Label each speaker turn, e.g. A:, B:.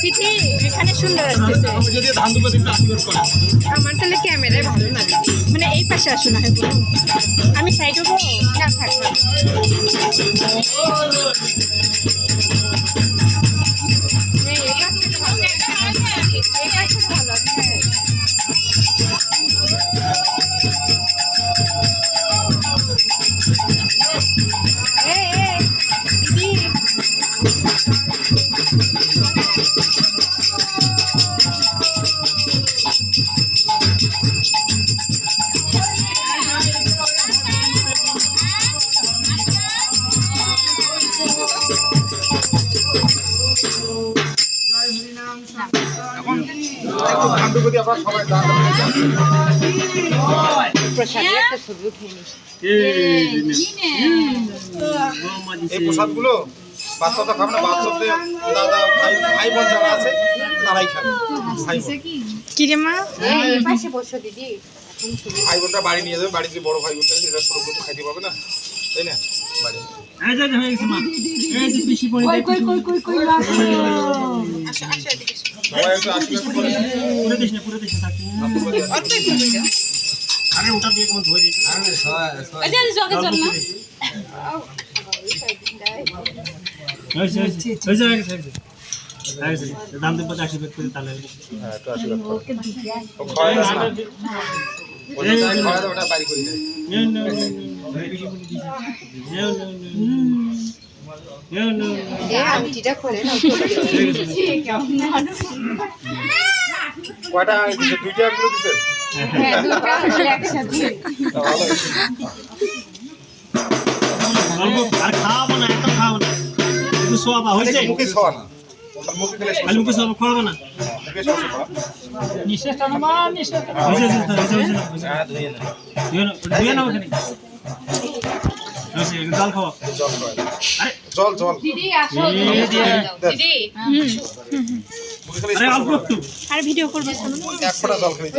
A: তিথি এখানে সুন্দর আসতেছে। আমার তাহলে ক্যামেরায় ভালো লাগে, মানে এই পাশে আসো না, আমি সাইড হবো না থাকবো।
B: এই প্রসাদগুলো বাচ্চাটা খাবে না, বাচ্চাদের দাদা ভাই বোন যারা আছে তারাই খাবে।
A: কি রে মা,
B: ভাই বোনটা বাড়ি নিয়ে যাবে, বাড়িতে বড় ভাই বোনটা এটা ছোট ছোট খাইতে পাবে না, তাই না? বাড়ি
C: আরে ওটা দিয়ে কোন ধরে দিই। আরে জগে চল না। দাম দেব 50 টাকা করে তাহলে।
B: হ্যাঁ তো আশীর্বাদ করো। ও খায় না। ওটা খায় না, ওটা বাড়ি করে দেয়। কয়টা দিছে? দুইটা গুলো দিছে।
A: হ্যাঁ দুটো একসাথে।
C: আর খাওয়াবো না, একদম খাওয়াবো না, একটু সোয়াবা হয়েছে।
B: মুখে খাওয়া না, ওটার মুখে খেলে
C: আর মুখে সোয়াবা খাওয়াবো না।
B: মুখে খাওয়া না।
C: নিঃশ্বাসটা না, নিঃশ্বাসটা হয়েছে।
B: হ্যাঁ ধুয়ে না।
C: ধুয়ে নাও ওখানে। হয়েছে, জল খাওয়া।
B: জল খাওয়া।
C: আরে
B: জল জল।
A: দিদি আসো, দিদি
B: মুখে খেলে
C: আরে অল্প একটু।
A: আর ভিডিও করবে।
B: এক ফোঁটা জল খেলে